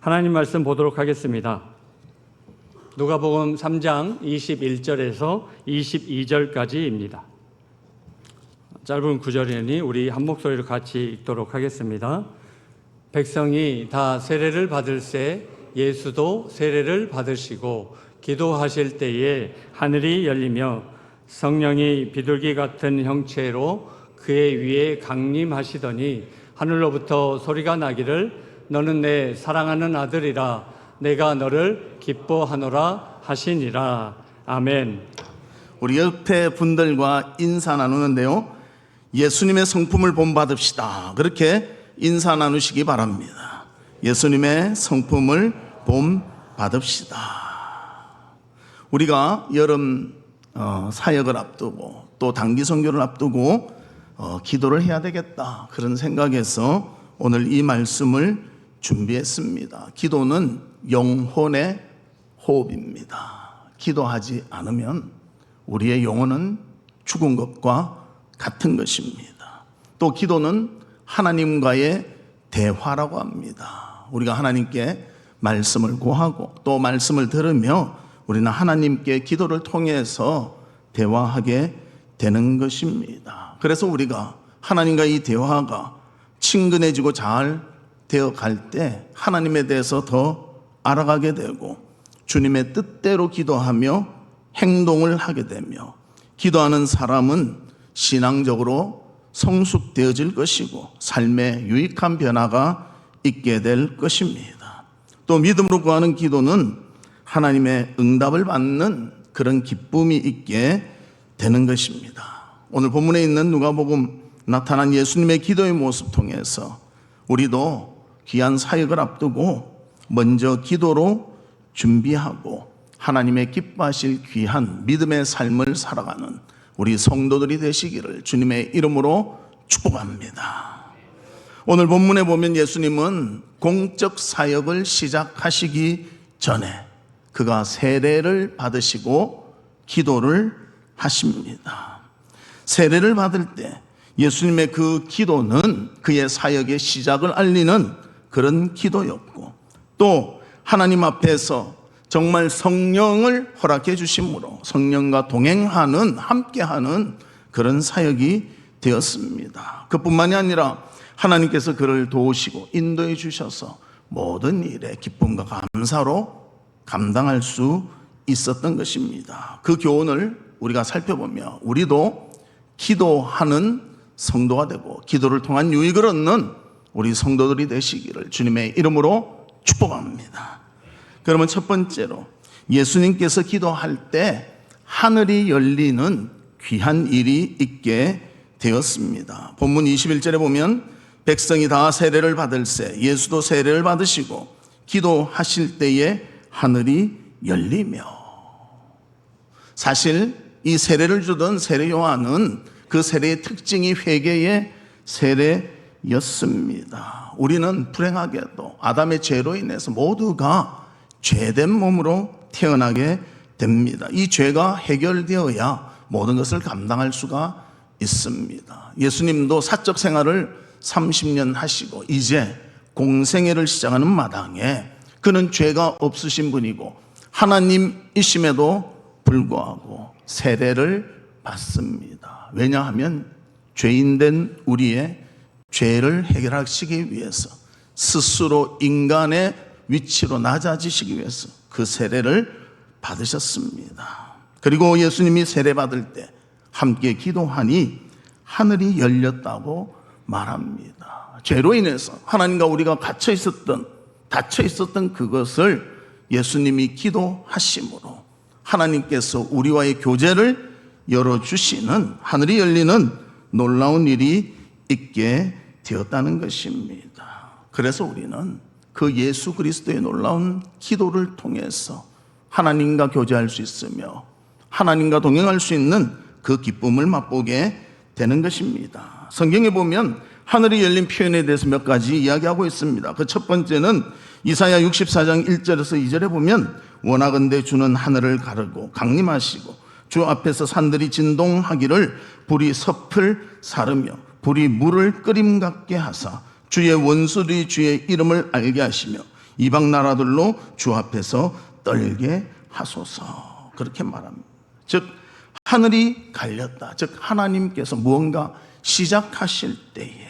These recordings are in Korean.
하나님 말씀 보도록 하겠습니다. 누가복음 3장 21절에서 22절까지입니다. 짧은 구절이니 우리 한 목소리로 같이 읽도록 하겠습니다. 백성이 다 세례를 받을새 예수도 세례를 받으시고 기도하실 때에 하늘이 열리며 성령이 비둘기 같은 형체로 그의 위에 강림하시더니 하늘로부터 소리가 나기를 너는 내 사랑하는 아들이라 내가 너를 기뻐하노라 하시니라. 아멘. 우리 옆에 분들과 인사 나누는데요, 예수님의 성품을 본받읍시다, 그렇게 인사 나누시기 바랍니다. 예수님의 성품을 본받읍시다. 우리가 여름 사역을 앞두고 또 단기 선교를 앞두고 기도를 해야 되겠다, 그런 생각에서 오늘 이 말씀을 준비했습니다. 기도는 영혼의 호흡입니다. 기도하지 않으면 우리의 영혼은 죽은 것과 같은 것입니다. 또 기도는 하나님과의 대화라고 합니다. 우리가 하나님께 말씀을 구하고 또 말씀을 들으며 우리는 하나님께 기도를 통해서 대화하게 되는 것입니다. 그래서 우리가 하나님과 이 대화가 친근해지고 잘 되어 갈 때 하나님에 대해서 더 알아가게 되고 주님의 뜻대로 기도하며 행동을 하게 되며 기도하는 사람은 신앙적으로 성숙되어질 것이고 삶에 유익한 변화가 있게 될 것입니다. 또 믿음으로 구하는 기도는 하나님의 응답을 받는 그런 기쁨이 있게 되는 것입니다. 오늘 본문에 있는 누가복음 나타난 예수님의 기도의 모습 통해서 우리도 귀한 사역을 앞두고 먼저 기도로 준비하고 하나님의 기뻐하실 귀한 믿음의 삶을 살아가는 우리 성도들이 되시기를 주님의 이름으로 축복합니다. 오늘 본문에 보면 예수님은 공적 사역을 시작하시기 전에 그가 세례를 받으시고 기도를 하십니다. 세례를 받을 때 예수님의 그 기도는 그의 사역의 시작을 알리는 그런 기도였고 또 하나님 앞에서 정말 성령을 허락해 주심으로 성령과 동행하는 함께하는 그런 사역이 되었습니다. 그뿐만이 아니라 하나님께서 그를 도우시고 인도해 주셔서 모든 일에 기쁨과 감사로 감당할 수 있었던 것입니다. 그 교훈을 우리가 살펴보며 우리도 기도하는 성도가 되고 기도를 통한 유익을 얻는 우리 성도들이 되시기를 주님의 이름으로 축복합니다. 그러면 첫 번째로 예수님께서 기도할 때 하늘이 열리는 귀한 일이 있게 되었습니다. 본문 21절에 보면 백성이 다 세례를 받을새 예수도 세례를 받으시고 기도하실 때에 하늘이 열리며, 사실 이 세례를 주던 세례 요한은 그 세례의 특징이 회개의 세례였습니다. 우리는 불행하게도 아담의 죄로 인해서 모두가 죄된 몸으로 태어나게 됩니다. 이 죄가 해결되어야 모든 것을 감당할 수가 있습니다. 예수님도 사적 생활을 30년 하시고 이제 공생애를 시작하는 마당에 그는 죄가 없으신 분이고 하나님이심에도 불구하고 세례를 받습니다. 왜냐하면 죄인된 우리의 죄를 해결하시기 위해서 스스로 인간의 위치로 낮아지시기 위해서 그 세례를 받으셨습니다. 그리고 예수님이 세례 받을 때 함께 기도하니 하늘이 열렸다고 말합니다. 죄로 인해서 하나님과 우리가 닫혀 있었던 그것을 예수님이 기도하심으로 하나님께서 우리와의 교제를 열어주시는 하늘이 열리는 놀라운 일이 있게 되었다는 것입니다. 그래서 우리는 그 예수 그리스도의 놀라운 기도를 통해서 하나님과 교제할 수 있으며 하나님과 동행할 수 있는 그 기쁨을 맛보게 되는 것입니다. 성경에 보면 하늘이 열린 표현에 대해서 몇 가지 이야기하고 있습니다. 그 첫 번째는 이사야 64장 1절에서 2절에 보면 원하건대 주는 하늘을 가르고 강림하시고 주 앞에서 산들이 진동하기를 불이 섭을 사르며 불이 물을 끓임 같게 하사 주의 원수들이 주의 이름을 알게 하시며 이방 나라들로 주 앞에서 떨게 하소서. 그렇게 말합니다. 즉 하늘이 갈렸다. 즉 하나님께서 무언가 시작하실 때에,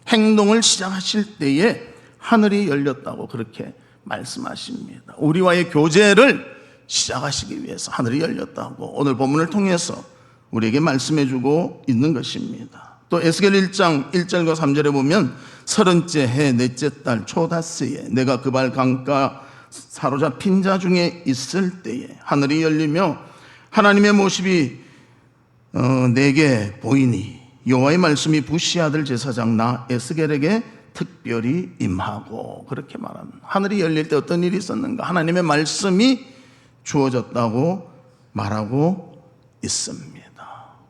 행동을 시작하실 때에 하늘이 열렸다고 그렇게 말씀하십니다. 우리와의 교제를 시작하시기 위해서 하늘이 열렸다고 오늘 본문을 통해서 우리에게 말씀해 주고 있는 것입니다. 또 에스겔 1장 1절과 3절에 보면 30째 해 넷째 달 초다스에 내가 그발 강가 사로잡힌 자 중에 있을 때에 하늘이 열리며 하나님의 모습이 내게 보이니 여호와의 말씀이 부시 아들 제사장 나 에스겔에게 특별히 임하고 그렇게 말합니다. 하늘이 열릴 때 어떤 일이 있었는가? 하나님의 말씀이 주어졌다고 말하고 있습니다.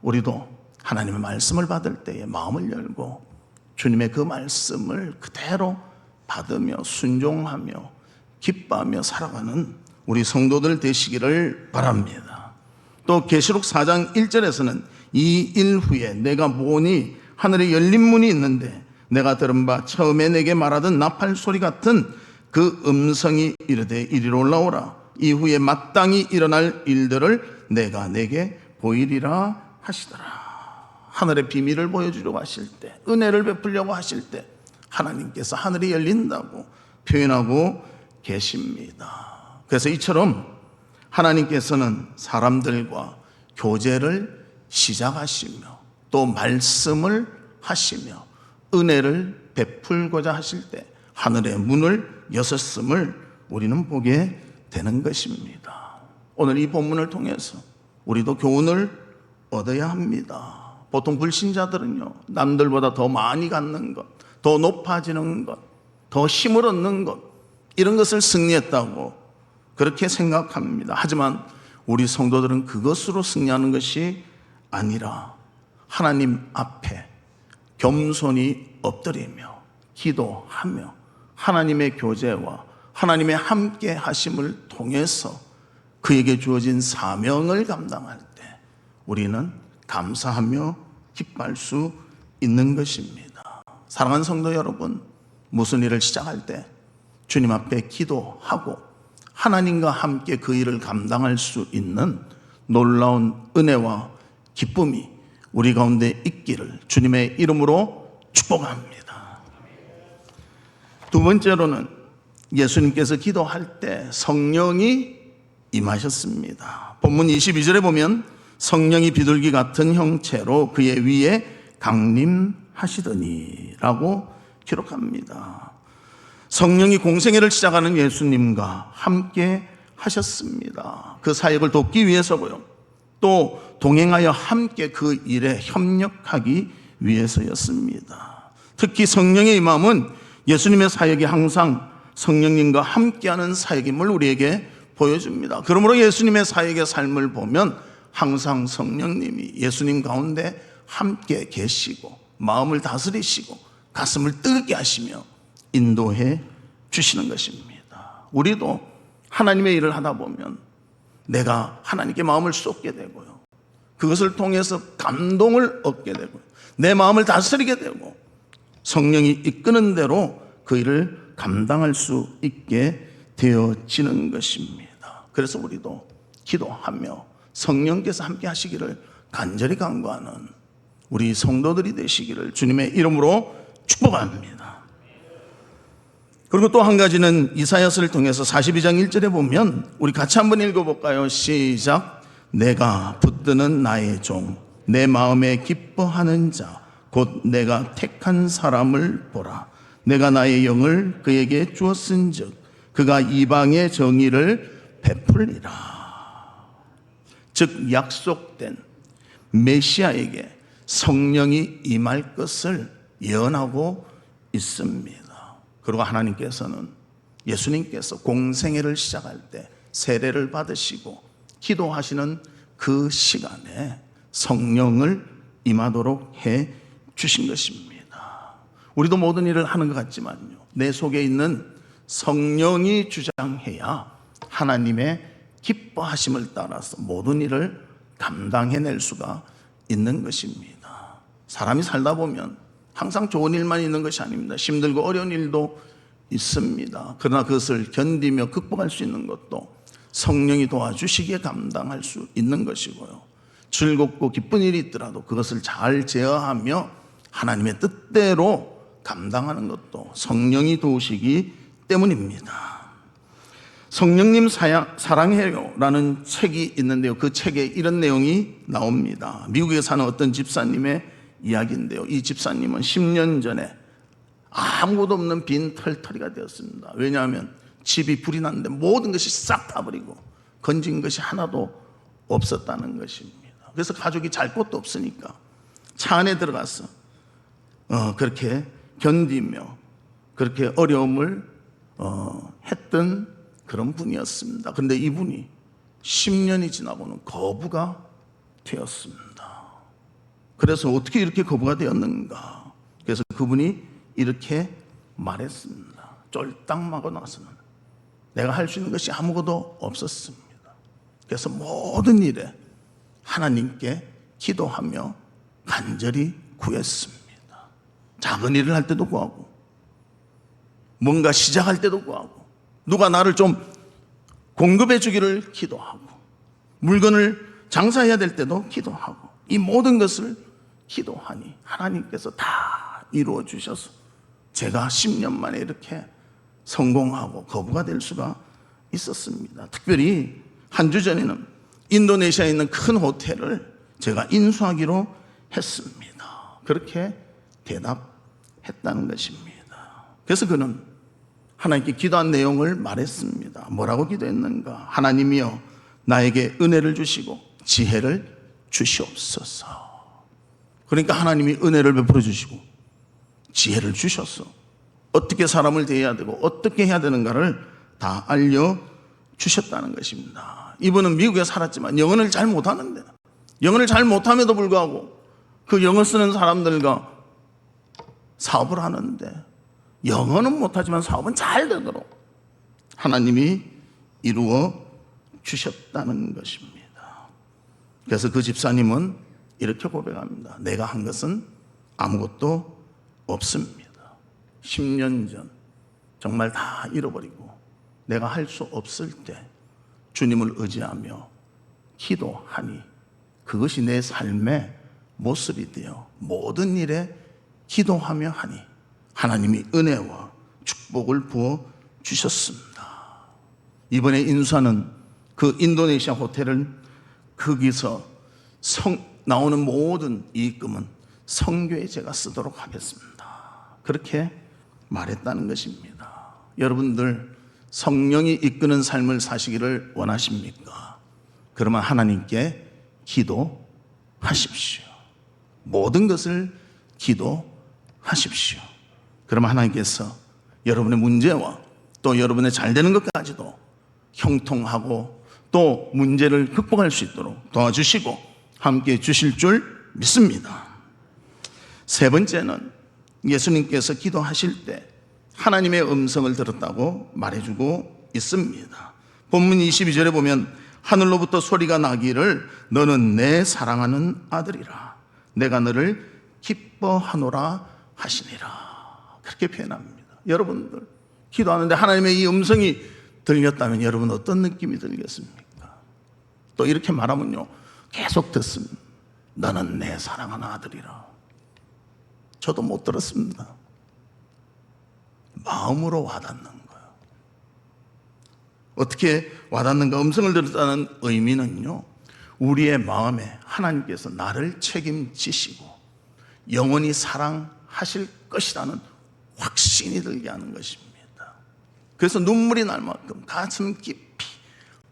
우리도 하나님의 말씀을 받을 때에 마음을 열고 주님의 그 말씀을 그대로 받으며 순종하며 기뻐하며 살아가는 우리 성도들 되시기를 바랍니다. 또 계시록 4장 1절에서는 이 일 후에 내가 보니 하늘에 열린 문이 있는데 내가 들은 바 처음에 내게 말하던 나팔 소리 같은 그 음성이 이르되 이리로 올라오라. 이후에 마땅히 일어날 일들을 내가 내게 보이리라 하시더라. 하늘의 비밀을 보여주려고 하실 때, 은혜를 베풀려고 하실 때 하나님께서 하늘이 열린다고 표현하고 계십니다. 그래서 이처럼 하나님께서는 사람들과 교제를 시작하시며 또 말씀을 하시며 은혜를 베풀고자 하실 때 하늘의 문을 여셨음을 우리는 보게 되는 것입니다. 오늘 이 본문을 통해서 우리도 교훈을 얻어야 합니다. 보통 불신자들은요, 남들보다 더 많이 갖는 것, 더 높아지는 것, 더 힘을 얻는 것, 이런 것을 승리했다고 그렇게 생각합니다. 하지만 우리 성도들은 그것으로 승리하는 것이 아니라 하나님 앞에 겸손히 엎드리며 기도하며 하나님의 교제와 하나님의 함께 하심을 통해서 그에게 주어진 사명을 감당할 때 우리는 감사하며 기뻐할 수 있는 것입니다. 사랑하는 성도 여러분, 무슨 일을 시작할 때 주님 앞에 기도하고 하나님과 함께 그 일을 감당할 수 있는 놀라운 은혜와 기쁨이 우리 가운데 있기를 주님의 이름으로 축복합니다. 두 번째로는 예수님께서 기도할 때 성령이 임하셨습니다. 본문 22절에 보면 성령이 비둘기 같은 형체로 그의 위에 강림하시더니 라고 기록합니다. 성령이 공생애를 시작하는 예수님과 함께 하셨습니다. 그 사역을 돕기 위해서고요, 또 동행하여 함께 그 일에 협력하기 위해서였습니다. 특히 성령의 임함은 예수님의 사역이 항상 성령님과 함께하는 사역임을 우리에게 보여줍니다. 그러므로 예수님의 사역의 삶을 보면 항상 성령님이 예수님 가운데 함께 계시고 마음을 다스리시고 가슴을 뜨겁게 하시며 인도해 주시는 것입니다. 우리도 하나님의 일을 하다 보면 내가 하나님께 마음을 쏟게 되고요, 그것을 통해서 감동을 얻게 되고요, 내 마음을 다스리게 되고 성령이 이끄는 대로 그 일을 감당할 수 있게 되어지는 것입니다. 그래서 우리도 기도하며 성령께서 함께 하시기를 간절히 간구하는 우리 성도들이 되시기를 주님의 이름으로 축복합니다. 그리고 또 한 가지는 이사야서를 통해서 42장 1절에 보면 우리 같이 한번 읽어볼까요? 시작. 내가 붙드는 나의 종, 내 마음에 기뻐하는 자, 곧 내가 택한 사람을 보라. 내가 나의 영을 그에게 주었은즉 그가 이방의 정의를 베풀리라. 즉 약속된 메시아에게 성령이 임할 것을 예언하고 있습니다. 그리고 하나님께서는 예수님께서 공생애를 시작할 때 세례를 받으시고 기도하시는 그 시간에 성령을 임하도록 해 주신 것입니다. 우리도 모든 일을 하는 것 같지만요, 내 속에 있는 성령이 주장해야 하나님의 기뻐하심을 따라서 모든 일을 감당해낼 수가 있는 것입니다. 사람이 살다 보면 항상 좋은 일만 있는 것이 아닙니다. 힘들고 어려운 일도 있습니다. 그러나 그것을 견디며 극복할 수 있는 것도 성령이 도와주시기에 감당할 수 있는 것이고요. 즐겁고 기쁜 일이 있더라도 그것을 잘 제어하며 하나님의 뜻대로 감당하는 것도 성령이 도우시기 때문입니다. 성령님 사랑해요 라는 책이 있는데요, 그 책에 이런 내용이 나옵니다. 미국에 사는 어떤 집사님의 이야기인데요, 이 집사님은 10년 전에 아무것도 없는 빈 털터리가 되었습니다. 왜냐하면 집이 불이 났는데 모든 것이 싹 타버리고 건진 것이 하나도 없었다는 것입니다. 그래서 가족이 잘 곳도 없으니까 차 안에 들어가서 그렇게 견디며 그렇게 어려움을 했던 그런 분이었습니다. 그런데 이분이 10년이 지나고는 거부가 되었습니다. 그래서 어떻게 이렇게 거부가 되었는가? 그래서 그분이 이렇게 말했습니다. 쫄딱 나서는 내가 할 수 있는 것이 아무것도 없었습니다. 그래서 모든 일에 하나님께 기도하며 간절히 구했습니다. 작은 일을 할 때도 구하고, 뭔가 시작할 때도 구하고, 누가 나를 좀 공급해 주기를 기도하고, 물건을 장사해야 될 때도 기도하고, 이 모든 것을 기도하니 하나님께서 다 이루어 주셔서 제가 10년 만에 이렇게 성공하고 거부가 될 수가 있었습니다. 특별히 한 주 전에는 인도네시아에 있는 큰 호텔을 제가 인수하기로 했습니다. 그렇게 대답했다는 것입니다. 그래서 그는 하나님께 기도한 내용을 말했습니다. 뭐라고 기도했는가? 하나님이여 나에게 은혜를 주시고 지혜를 주시옵소서. 그러니까 하나님이 은혜를 베풀어 주시고 지혜를 주셔서 어떻게 사람을 대해야 되고 어떻게 해야 되는가를 다 알려주셨다는 것입니다. 이분은 미국에 살았지만 영어를 잘 못하는데, 영어를 잘 못함에도 불구하고 그 영어 쓰는 사람들과 사업을 하는데 영어는 못하지만 사업은 잘 되도록 하나님이 이루어 주셨다는 것입니다. 그래서 그 집사님은 이렇게 고백합니다. 내가 한 것은 아무것도 없습니다. 10년 전 정말 다 잃어버리고 내가 할 수 없을 때 주님을 의지하며 기도하니 그것이 내 삶의 모습이 되어 모든 일에 기도하며 하니 하나님이 은혜와 축복을 부어 주셨습니다. 이번에 인수하는 그 인도네시아 호텔은 거기서 나오는 모든 이익금은 선교에 제가 쓰도록 하겠습니다. 그렇게 말했다는 것입니다. 여러분들 성령이 이끄는 삶을 사시기를 원하십니까? 그러면 하나님께 기도하십시오. 모든 것을 기도하십시오. 그러면 하나님께서 여러분의 문제와 또 여러분의 잘 되는 것까지도 형통하고 또 문제를 극복할 수 있도록 도와주시고 함께 주실 줄 믿습니다. 세 번째는 예수님께서 기도하실 때 하나님의 음성을 들었다고 말해주고 있습니다. 본문 22절에 보면 하늘로부터 소리가 나기를 너는 내 사랑하는 아들이라 내가 너를 기뻐하노라 하시니라. 그렇게 표현합니다. 여러분들 기도하는데 하나님의 이 음성이 들렸다면 여러분 어떤 느낌이 들겠습니까? 또 이렇게 말하면요 계속 듣습니다. 너는 내 사랑하는 아들이라. 저도 못 들었습니다. 마음으로 와닿는 거예요. 어떻게 와닿는가? 음성을 들었다는 의미는요 우리의 마음에 하나님께서 나를 책임지시고 영원히 사랑하실 것이라는 확신이 들게 하는 것입니다. 그래서 눈물이 날 만큼 가슴 깊이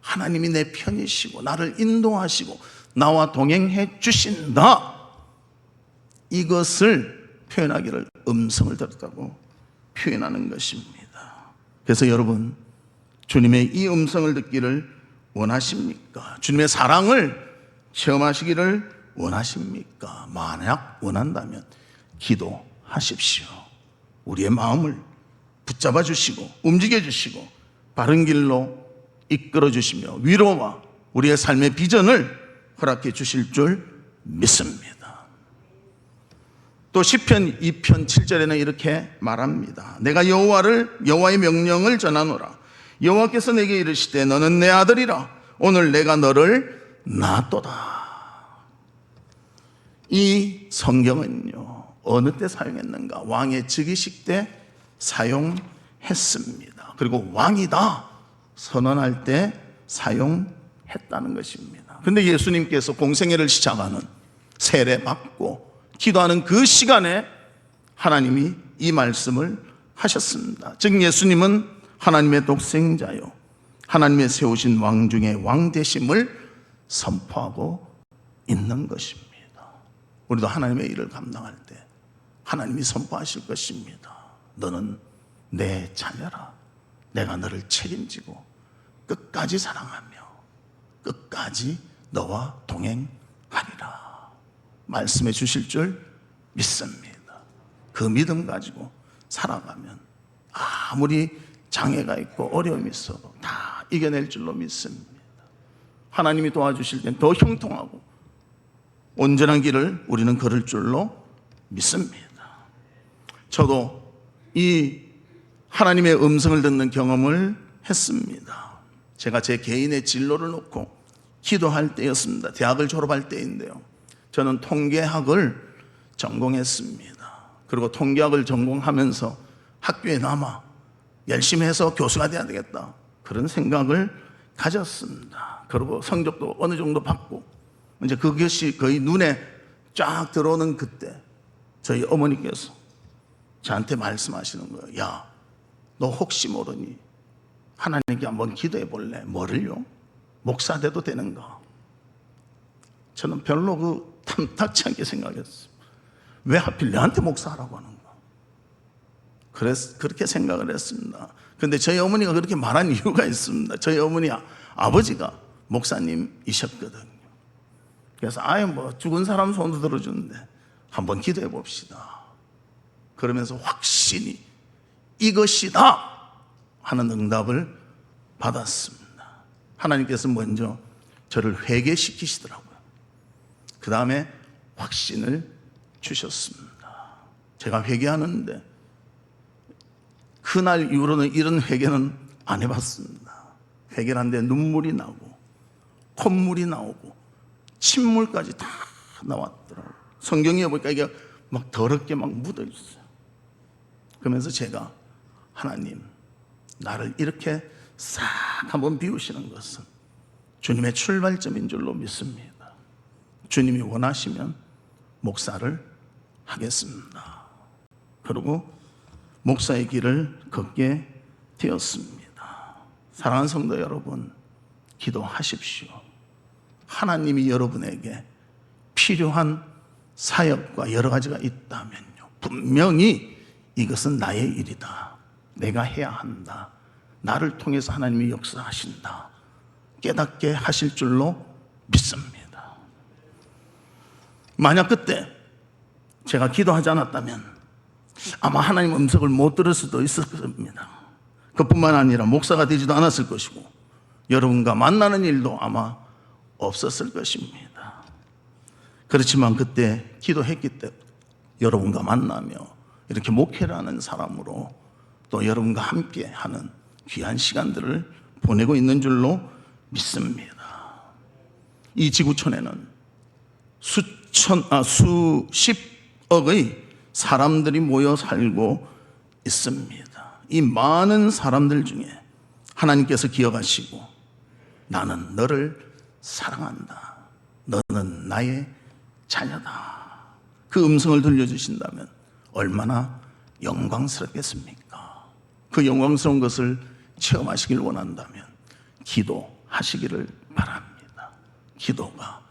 하나님이 내 편이시고 나를 인도하시고 나와 동행해 주신다, 이것을 표현하기를 음성을 들었다고 표현하는 것입니다. 그래서 여러분 주님의 이 음성을 듣기를 원하십니까? 주님의 사랑을 체험하시기를 원하십니까? 만약 원한다면 기도하십시오. 우리의 마음을 붙잡아 주시고 움직여 주시고 바른 길로 이끌어 주시며 위로와 우리의 삶의 비전을 허락해 주실 줄 믿습니다. 또 시편 2편 7절에는 이렇게 말합니다. 내가 여호와의 명령을 전하노라. 여호와께서 내게 이르시되 너는 내 아들이라. 오늘 내가 너를 낳았도다. 이 성경은요, 어느 때 사용했는가? 왕의 즉위식 때 사용했습니다. 그리고 왕이다 선언할 때 사용했다는 것입니다. 그런데 예수님께서 공생애를 시작하는, 세례받고 기도하는 그 시간에 하나님이 이 말씀을 하셨습니다. 즉 예수님은 하나님의 독생자요, 하나님의 세우신 왕 중에 왕 되심을 선포하고 있는 것입니다. 우리도 하나님의 일을 감당할 때 하나님이 선포하실 것입니다. 너는 내 자녀라. 내가 너를 책임지고 끝까지 사랑하며 끝까지 너와 동행하리라. 말씀해 주실 줄 믿습니다. 그 믿음 가지고 살아가면 아무리 장애가 있고 어려움이 있어도 다 이겨낼 줄로 믿습니다. 하나님이 도와주실 땐 더 형통하고 온전한 길을 우리는 걸을 줄로 믿습니다. 저도 이 하나님의 음성을 듣는 경험을 했습니다. 제가 제 개인의 진로를 놓고 기도할 때였습니다. 대학을 졸업할 때인데요, 저는 통계학을 전공했습니다. 그리고 통계학을 전공하면서 학교에 남아 열심히 해서 교수가 돼야 되겠다, 그런 생각을 가졌습니다. 그리고 성적도 어느 정도 받고 이제 그것이 거의 눈에 쫙 들어오는 그때 저희 어머니께서 저한테 말씀하시는 거예요. 야, 너 혹시 모르니 하나님께 한번 기도해 볼래? 뭐를요? 목사 돼도 되는가? 저는 별로 탐탁치 않게 생각했어요. 왜 하필 내한테 목사하라고 하는가? 그렇게 생각을 했습니다. 그런데 저희 어머니가 그렇게 말한 이유가 있습니다. 저희 어머니 아버지가 목사님이셨거든요. 그래서 죽은 사람 손도 들어주는데 한번 기도해 봅시다. 그러면서 확신이 이것이다 하는 응답을 받았습니다. 하나님께서 먼저 저를 회개시키시더라고요. 그 다음에 확신을 주셨습니다. 제가 회개하는데 그날 이후로는 이런 회개는 안 해봤습니다. 회개를 하는데 눈물이 나고 콧물이 나오고 침물까지 다 나왔더라고요. 성경에 보니까 이게 막 더럽게 막 묻어 있어요. 그러면서 제가 하나님, 나를 이렇게 싹 한번 비우시는 것은 주님의 출발점인 줄로 믿습니다. 주님이 원하시면 목사를 하겠습니다. 그리고 목사의 길을 걷게 되었습니다. 사랑하는 성도 여러분, 기도하십시오. 하나님이 여러분에게 필요한 사역과 여러 가지가 있다면요, 분명히 이것은 나의 일이다, 내가 해야 한다, 나를 통해서 하나님이 역사하신다, 깨닫게 하실 줄로 믿습니다. 만약 그때 제가 기도하지 않았다면 아마 하나님 음성을 못 들을 수도 있을 겁니다. 그뿐만 아니라 목사가 되지도 않았을 것이고 여러분과 만나는 일도 아마 없었을 것입니다. 그렇지만 그때 기도했기 때문에 여러분과 만나며 이렇게 목회를 하는 사람으로 또 여러분과 함께 하는 귀한 시간들을 보내고 있는 줄로 믿습니다. 이 지구촌에는 수십억의 사람들이 모여 살고 있습니다. 이 많은 사람들 중에 하나님께서 기억하시고 나는 너를 사랑한다, 너는 나의 자녀다, 그 음성을 들려주신다면 얼마나 영광스럽겠습니까? 그 영광스러운 것을 체험하시길 원한다면 기도하시기를 바랍니다. 기도가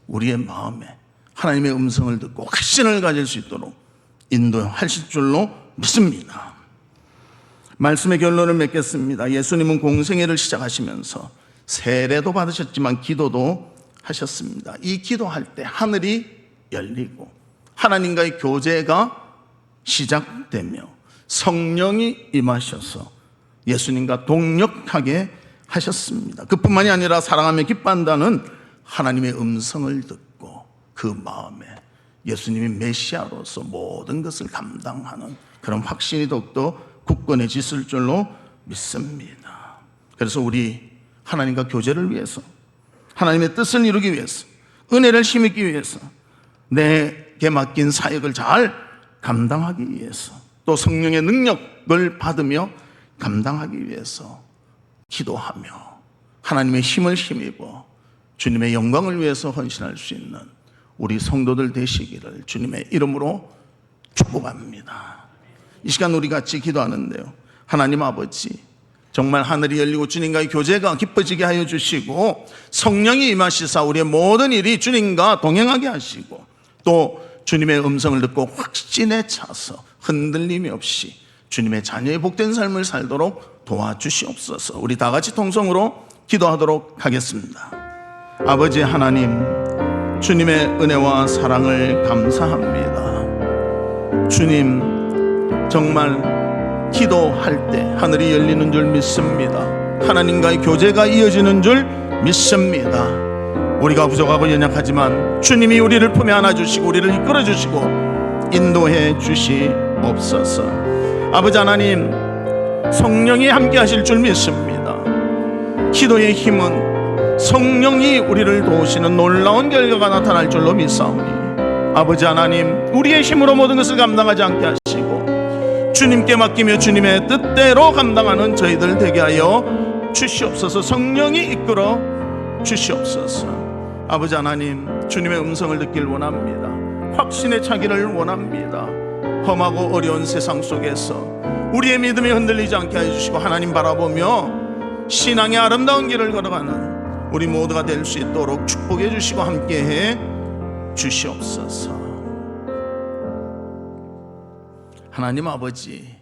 우리의 마음에 하나님의 음성을 듣고 확신을 가질 수 있도록 인도하실 줄로 믿습니다. 말씀의 결론을 맺겠습니다. 예수님은 공생애를 시작하시면서 세례도 받으셨지만 기도도 하셨습니다. 이 기도할 때 하늘이 열리고 하나님과의 교제가 시작되며 성령이 임하셔서 예수님과 동역하게 하셨습니다. 그뿐만이 아니라 사랑하며 기뻐한다는 하나님의 음성을 듣고 그 마음에 예수님이 메시아로서 모든 것을 감당하는 그런 확신이 더욱더 굳건해졌을 줄로 믿습니다. 그래서 우리 하나님과 교제를 위해서, 하나님의 뜻을 이루기 위해서, 은혜를 힘입기 위해서, 내게 맡긴 사역을 잘 감당하기 위해서, 또 성령의 능력을 받으며 감당하기 위해서 기도하며 하나님의 힘을 힘입어 주님의 영광을 위해서 헌신할 수 있는 우리 성도들 되시기를 주님의 이름으로 축복합니다. 이 시간 우리 같이 기도하는데요, 하나님 아버지, 정말 하늘이 열리고 주님과의 교제가 깊어지게 하여 주시고 성령이 임하시사 우리의 모든 일이 주님과 동행하게 하시고 또 주님의 음성을 듣고 확신에 차서 흔들림이 없이 주님의 자녀의 복된 삶을 살도록 도와주시옵소서. 우리 다 같이 통성으로 기도하도록 하겠습니다. 아버지 하나님, 주님의 은혜와 사랑을 감사합니다. 주님, 정말 기도할 때 하늘이 열리는 줄 믿습니다. 하나님과의 교제가 이어지는 줄 믿습니다. 우리가 부족하고 연약하지만 주님이 우리를 품에 안아주시고 우리를 이끌어 주시고 인도해 주시옵소서. 아버지 하나님, 성령이 함께 하실 줄 믿습니다. 기도의 힘은 성령이 우리를 도우시는 놀라운 결과가 나타날 줄로 믿사오니 아버지 하나님, 우리의 힘으로 모든 것을 감당하지 않게 하시고 주님께 맡기며 주님의 뜻대로 감당하는 저희들 되게 하여 주시옵소서. 성령이 이끌어 주시옵소서. 아버지 하나님, 주님의 음성을 듣길 원합니다. 확신에 차기를 원합니다. 험하고 어려운 세상 속에서 우리의 믿음이 흔들리지 않게 해주시고 하나님 바라보며 신앙의 아름다운 길을 걸어가는 우리 모두가 될 수 있도록 축복해 주시고 함께해 주시옵소서. 하나님 아버지,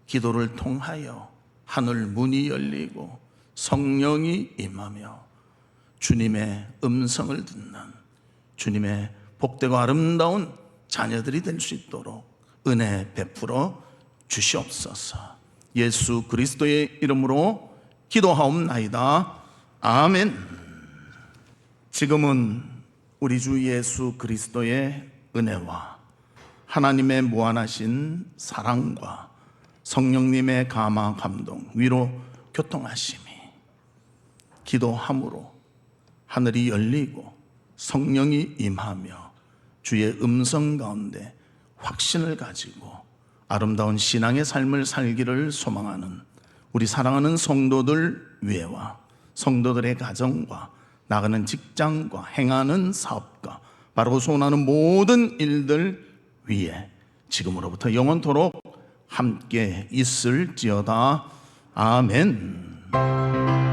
기도를 통하여 하늘 문이 열리고 성령이 임하며 주님의 음성을 듣는 주님의 복되고 아름다운 자녀들이 될 수 있도록 은혜 베풀어 주시옵소서. 예수 그리스도의 이름으로 기도하옵나이다. 아멘. 지금은 우리 주 예수 그리스도의 은혜와 하나님의 무한하신 사랑과 성령님의 감화 감동 위로 교통하심이 기도함으로 하늘이 열리고 성령이 임하며 주의 음성 가운데 확신을 가지고 아름다운 신앙의 삶을 살기를 소망하는 우리 사랑하는 성도들 위에와 성도들의 가정과 나가는 직장과 행하는 사업과 바르고 소원하는 모든 일들 위에 지금으로부터 영원토록 함께 있을지어다. 아멘.